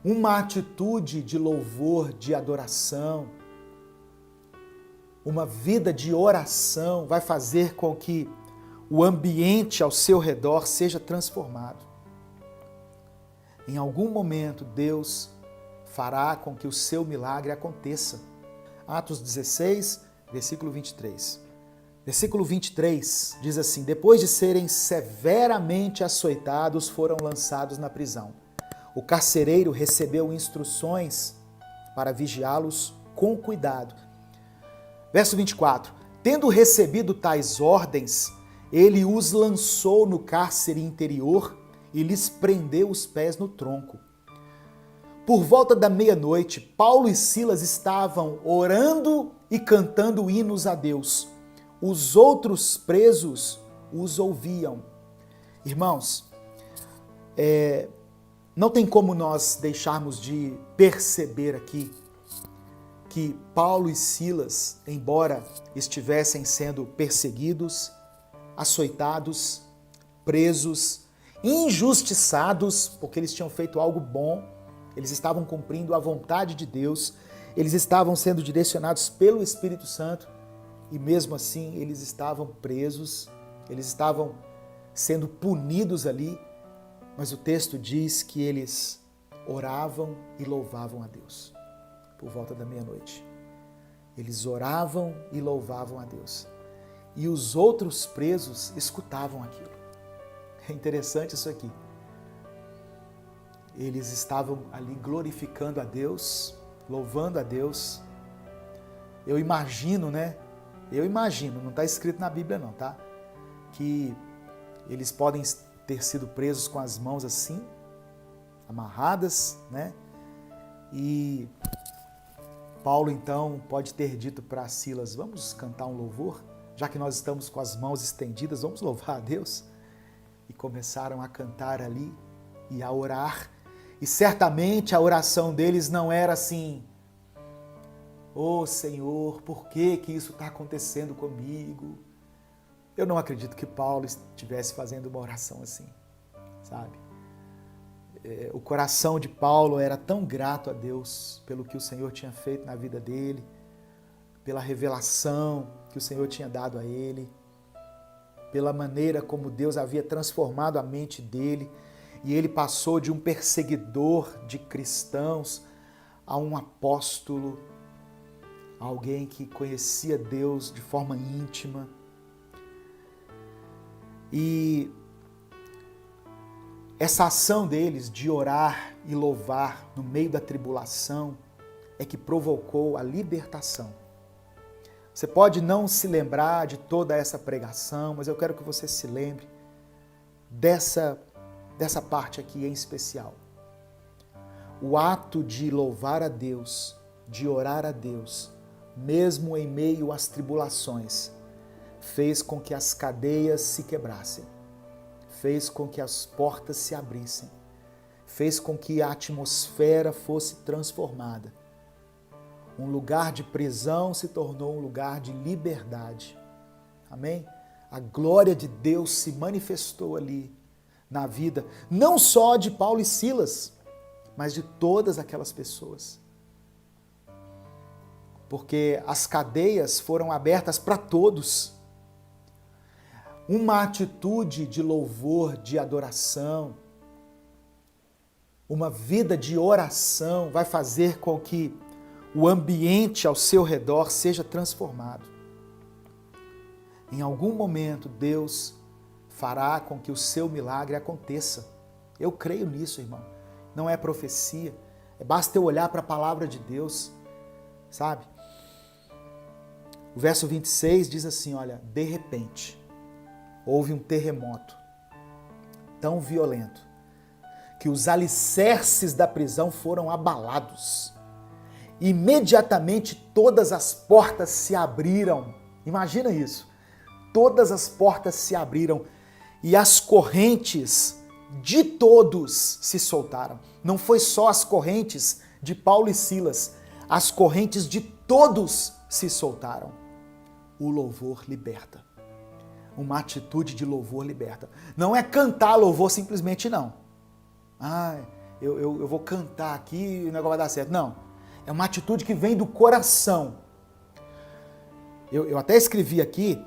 Uma atitude de louvor, de adoração, uma vida de oração vai fazer com que o ambiente ao seu redor seja transformado. Em algum momento, Deus fará com que o seu milagre aconteça. Atos 16, versículo 23. Versículo 23 diz assim: depois de serem severamente açoitados, foram lançados na prisão. O carcereiro recebeu instruções para vigiá-los com cuidado. Verso 24. Tendo recebido tais ordens, ele os lançou no cárcere interior e lhes prendeu os pés no tronco. Por volta da meia-noite, Paulo e Silas estavam orando e cantando hinos a Deus. Os outros presos os ouviam. Irmãos, não tem como nós deixarmos de perceber aqui que Paulo e Silas, embora estivessem sendo perseguidos, açoitados, presos, injustiçados, porque eles tinham feito algo bom, eles estavam cumprindo a vontade de Deus, eles estavam sendo direcionados pelo Espírito Santo e mesmo assim eles estavam presos, eles estavam sendo punidos ali, mas o texto diz que eles oravam e louvavam a Deus por volta da meia-noite. Eles oravam e louvavam a Deus. E os outros presos escutavam aquilo. É interessante isso aqui. Eles estavam ali glorificando a Deus, louvando a Deus. Eu imagino, não está escrito na Bíblia não, tá? Que eles podem ter sido presos com as mãos assim, amarradas, né? E Paulo então pode ter dito para Silas: vamos cantar um louvor? Já que nós estamos com as mãos estendidas, vamos louvar a Deus? E começaram a cantar ali e a orar. E certamente a oração deles não era assim: ô Senhor, por que isso está acontecendo comigo? Eu não acredito que Paulo estivesse fazendo uma oração assim, sabe? O coração de Paulo era tão grato a Deus pelo que o Senhor tinha feito na vida dele, pela revelação que o Senhor tinha dado a ele, pela maneira como Deus havia transformado a mente dele, e ele passou de um perseguidor de cristãos a um apóstolo, alguém que conhecia Deus de forma íntima. E essa ação deles de orar e louvar no meio da tribulação é que provocou a libertação. Você pode não se lembrar de toda essa pregação, mas eu quero que você se lembre dessa parte aqui em especial. O ato de louvar a Deus, de orar a Deus, mesmo em meio às tribulações, fez com que as cadeias se quebrassem, fez com que as portas se abrissem, fez com que a atmosfera fosse transformada. Um lugar de prisão se tornou um lugar de liberdade. Amém? A glória de Deus se manifestou ali na vida, não só de Paulo e Silas, mas de todas aquelas pessoas. Porque as cadeias foram abertas para todos. Uma atitude de louvor, de adoração, uma vida de oração vai fazer com que o ambiente ao seu redor seja transformado. Em algum momento, Deus fará com que o seu milagre aconteça. Eu creio nisso, irmão. Não é profecia. Basta eu olhar para a palavra de Deus, sabe? O verso 26 diz assim, olha, de repente, houve um terremoto tão violento que os alicerces da prisão foram abalados. Imediatamente todas as portas se abriram. Imagina isso. Todas as portas se abriram e as correntes de todos se soltaram. Não foi só as correntes de Paulo e Silas, as correntes de todos se soltaram. O louvor liberta. Uma atitude de louvor liberta. Não é cantar louvor simplesmente, não. eu vou cantar aqui e o negócio vai dar certo. Não, é uma atitude que vem do coração. Eu até escrevi aqui,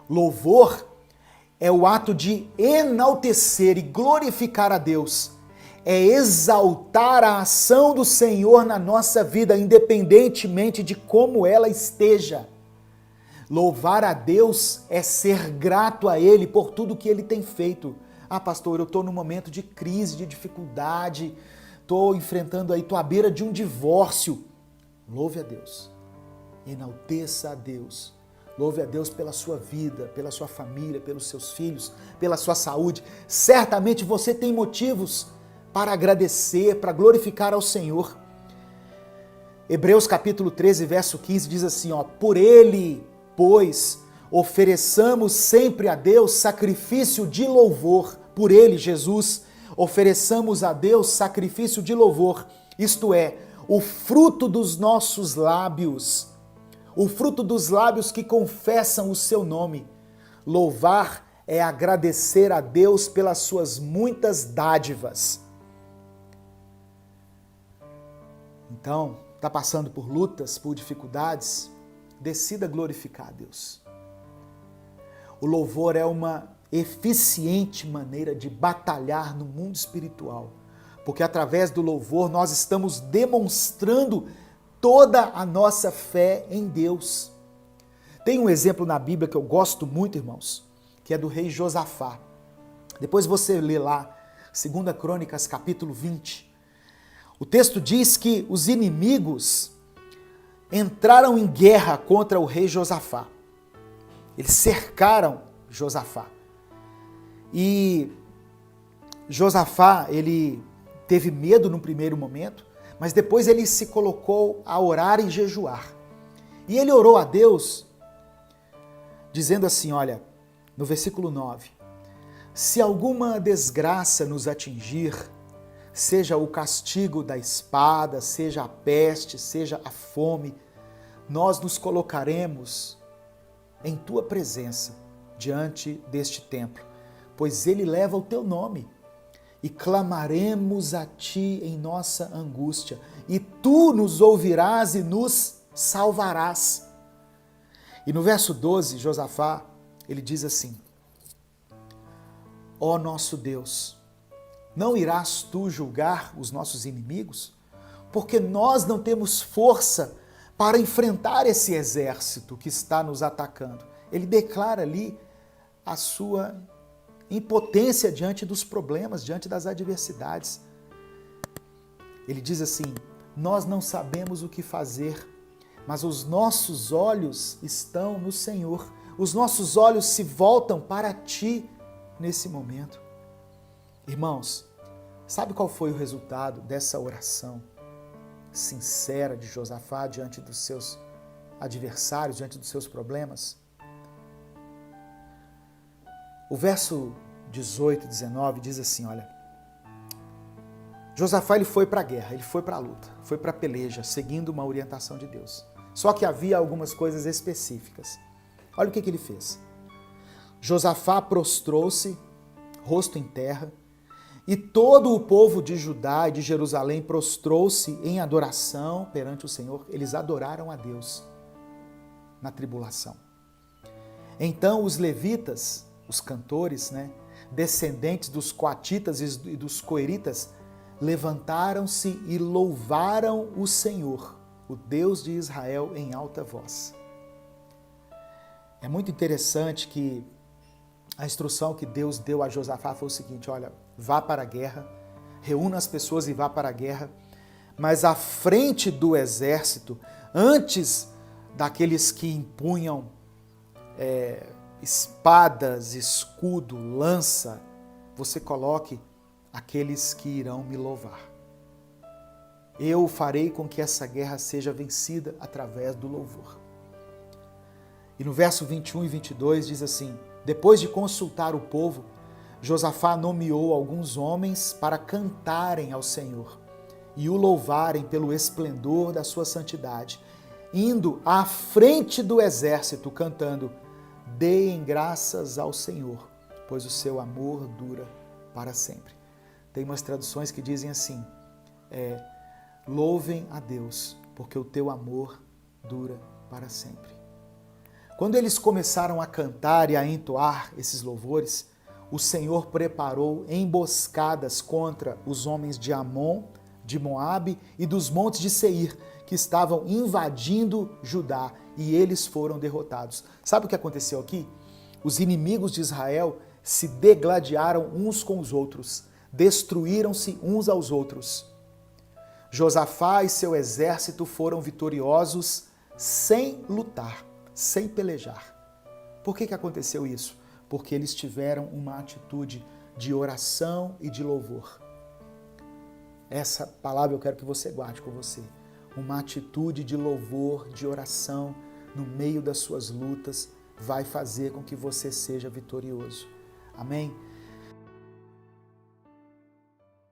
louvor é o ato de enaltecer e glorificar a Deus. É exaltar a ação do Senhor na nossa vida, independentemente de como ela esteja. Louvar a Deus é ser grato a Ele por tudo que Ele tem feito. Ah, pastor, eu estou num momento de crise, de dificuldade, estou enfrentando aí, estou à beira de um divórcio. Louve a Deus, enalteça a Deus. Louve a Deus pela sua vida, pela sua família, pelos seus filhos, pela sua saúde. Certamente você tem motivos para agradecer, para glorificar ao Senhor. Hebreus capítulo 13, verso 15 diz assim, por Ele, pois, ofereçamos sempre a Deus sacrifício de louvor. Por Ele, Jesus, ofereçamos a Deus sacrifício de louvor, isto é, o fruto dos nossos lábios, o fruto dos lábios que confessam o seu nome. Louvar é agradecer a Deus pelas suas muitas dádivas. Então, está passando por lutas, por dificuldades, decida glorificar a Deus. O louvor é uma eficiente maneira de batalhar no mundo espiritual, porque através do louvor nós estamos demonstrando toda a nossa fé em Deus. Tem um exemplo na Bíblia que eu gosto muito, irmãos, que é do rei Josafá. Depois você lê lá, 2 Crônicas, capítulo 20. O texto diz que os inimigos entraram em guerra contra o rei Josafá. Eles cercaram Josafá. E Josafá, ele teve medo no primeiro momento, mas depois ele se colocou a orar e jejuar. E ele orou a Deus, dizendo assim, olha, no versículo 9, se alguma desgraça nos atingir, seja o castigo da espada, seja a peste, seja a fome, nós nos colocaremos em tua presença diante deste templo, pois ele leva o teu nome, e clamaremos a ti em nossa angústia, e tu nos ouvirás e nos salvarás. E no verso 12, Josafá, ele diz assim, ó nosso Deus, não irás tu julgar os nossos inimigos? Porque nós não temos força para enfrentar esse exército que está nos atacando. Ele declara ali a sua impotência diante dos problemas, diante das adversidades. Ele diz assim, nós não sabemos o que fazer, mas os nossos olhos estão no Senhor. Os nossos olhos se voltam para ti nesse momento. Irmãos, sabe qual foi o resultado dessa oração sincera de Josafá diante dos seus adversários, diante dos seus problemas? O verso 18 e 19 diz assim, olha, Josafá ele foi para a guerra, ele foi para a luta, foi para a peleja, seguindo uma orientação de Deus. Só que havia algumas coisas específicas. Olha o que ele fez. Josafá prostrou-se, rosto em terra, e todo o povo de Judá e de Jerusalém prostrou-se em adoração perante o Senhor. Eles adoraram a Deus na tribulação. Então os levitas, os cantores, descendentes dos coatitas e dos coeritas, levantaram-se e louvaram o Senhor, o Deus de Israel, em alta voz. É muito interessante que a instrução que Deus deu a Josafá foi o seguinte, olha, vá para a guerra, reúna as pessoas e vá para a guerra, mas à frente do exército, antes daqueles que empunham espadas, escudo, lança, você coloque aqueles que irão me louvar. Eu farei com que essa guerra seja vencida através do louvor. E no verso 21 e 22 diz assim, depois de consultar o povo, Josafá nomeou alguns homens para cantarem ao Senhor e o louvarem pelo esplendor da sua santidade, indo à frente do exército cantando, deem graças ao Senhor, pois o seu amor dura para sempre. Tem umas traduções que dizem assim, louvem a Deus, porque o teu amor dura para sempre. Quando eles começaram a cantar e a entoar esses louvores, o Senhor preparou emboscadas contra os homens de Amon, de Moabe e dos montes de Seir, que estavam invadindo Judá, e eles foram derrotados. Sabe o que aconteceu aqui? Os inimigos de Israel se degladiaram uns com os outros, destruíram-se uns aos outros. Josafá e seu exército foram vitoriosos sem lutar, sem pelejar. Por que aconteceu isso? Porque eles tiveram uma atitude de oração e de louvor. Essa palavra eu quero que você guarde com você. Uma atitude de louvor, de oração, no meio das suas lutas, vai fazer com que você seja vitorioso. Amém?